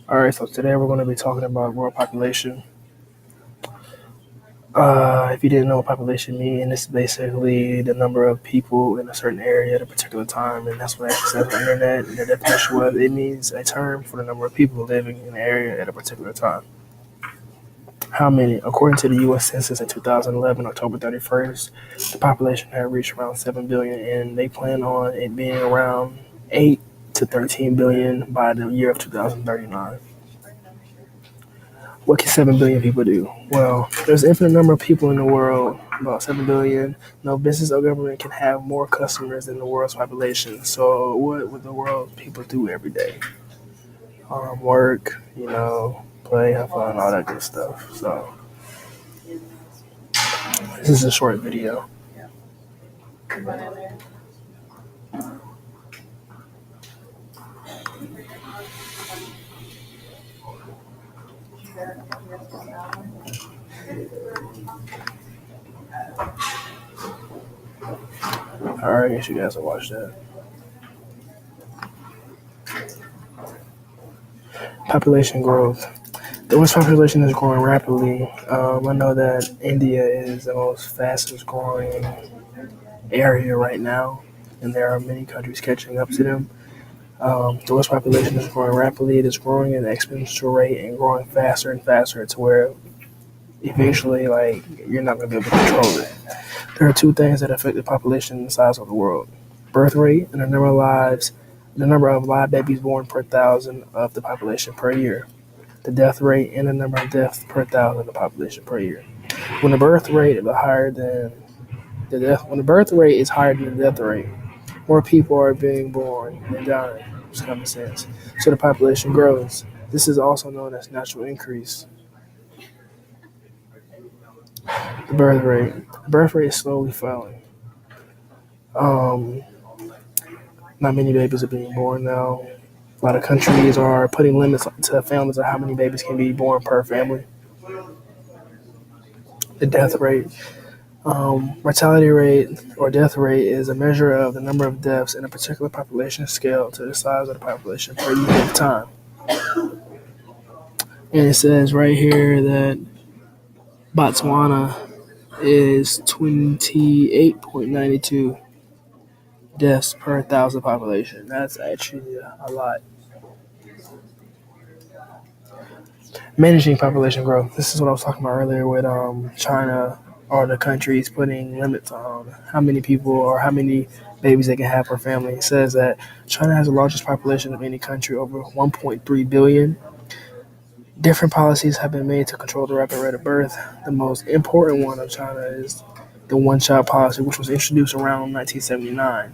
All right, so today we're going to be talking about world population. If you didn't know what population means, it's basically the number of people in a certain area at a particular time, and that's what it says on the internet. And the definition was it means a term for the number of people living in an area at a particular time. How many? According to the U.S. Census in 2011, October 31st, the population had reached around 7 billion, and they plan on it being around 8 to 13 billion by the year of 2039. What can 7 billion people do? Well, there's an infinite number of people in the world, about 7 billion. No business or government can have more customers than the world's population. So, what would the world people do every day? Work, play, have fun, all that good stuff. So, this is a short video. All right, I guess you guys will watch that. Population growth. The world's population is growing rapidly. I know that India is the most fastest growing area right now, and there are many countries catching up to them. The world's population is growing rapidly. It is growing at an exponential rate and growing faster and faster to where eventually, you're not going to be able to control it. There are two things that affect the population and the size of the world: birth rate and the number of live babies born per thousand of the population per year. The death rate and the number of deaths per thousand of the population per year. When the birth rate is higher than when the birth rate is higher than the death rate, more people are being born than dying, which common sense. So the population grows. This is also known as natural increase. The birth rate. The birth rate is slowly falling. Um, Not many babies are being born now. A lot of countries are putting limits to families of how many babies can be born per family. The death rate. Mortality rate or death rate is a measure of the number of deaths in a particular population scale to the size of the population per unit of time. And it says right here that Botswana is 28.92 deaths per thousand population. That's actually a lot. Managing population growth. This is what I was talking about earlier with China or the countries putting limits on how many people or how many babies they can have per family. It says that China has the largest population of any country, over 1.3 billion. Different policies have been made to control the rapid rate of birth. The most important one of China is the one-child policy, which was introduced around 1979.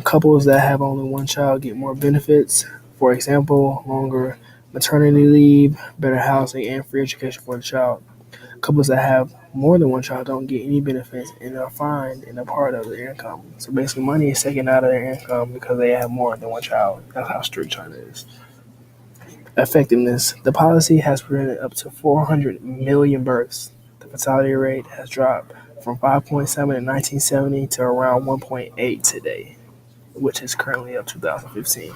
Couples that have only one child get more benefits. For example, longer maternity leave, better housing, and free education for the child. Couples that have more than one child don't get any benefits and are fined in a part of their income. So basically, money is taken out of their income because they have more than one child. That's how strict China is. Effectiveness. The policy has prevented up to 400 million births. The fatality rate has dropped from 5.7 in 1970 to around 1.8 today, which is currently of 2015.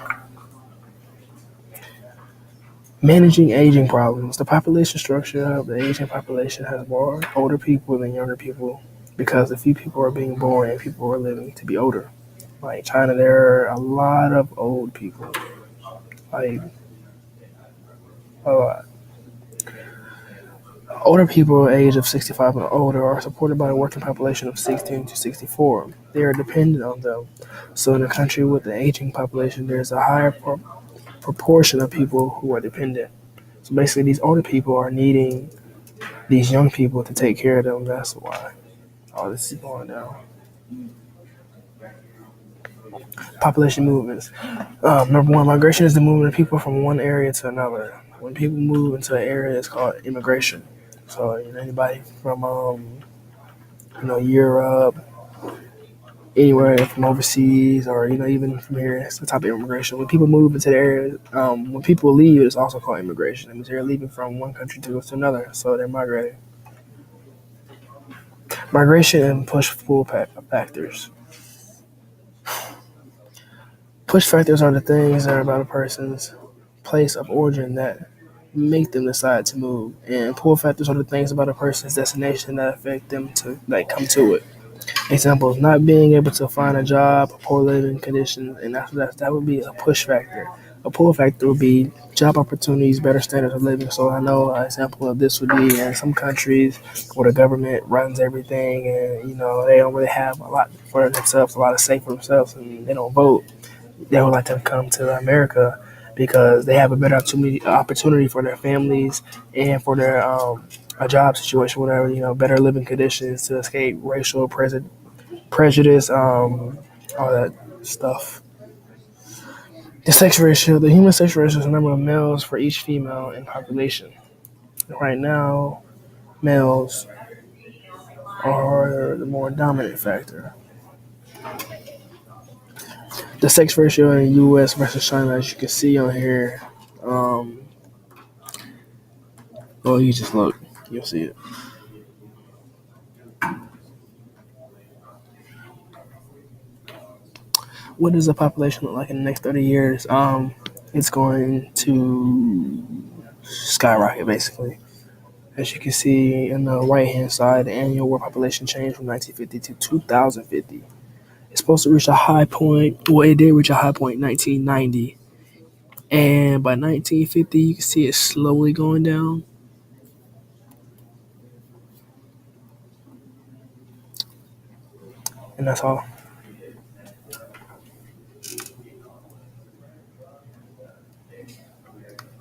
Managing aging problems. The population structure of the aging population has more older people than younger people because a few people are being born and people are living to be older. Like China, there are a lot of old people. Like a lot. Older people age of 65 and older are supported by a working population of 16 to 64. They are dependent on them. So in a country with an aging population, there's a higher proportion of people who are dependent. So basically, these older people are needing these young people to take care of them. That's why all this is going down. Population movements. Number one, migration is the movement of people from one area to another. When people move into an area, it's called immigration. So anybody from Europe, anywhere from overseas, or even from here, it's the type of immigration. When people move into the area, when people leave, it's also called immigration. It means they're leaving from one country to go to another, so they're migrating. Migration and push-pull factors. Push factors are the things that are about a person's place of origin that make them decide to move. And pull factors are the things about a person's destination that affect them to like come to it. Examples: not being able to find a job, poor living conditions, and that would be a push factor. A pull factor would be job opportunities, better standards of living. So I know an example of this would be in some countries where the government runs everything, and they don't really have a lot for themselves, a lot of say for themselves, and they don't vote. They would like to come to America because they have a better opportunity for their families and for their a job situation, whatever, better living conditions to escape racial prejudice, all that stuff. The human sex ratio is the number of males for each female in population. Right now, males are the more dominant factor. The sex ratio in the U.S. versus China, as you can see on here, well, you just look, you'll see it. What does the population look like in the next 30 years? It's going to skyrocket, basically. As you can see in the right-hand side, the annual world population changed from 1950 to 2050. It's supposed to reach a high point. Well, it did reach a high point in 1990. And by 1950, you can see it slowly going down. And that's all.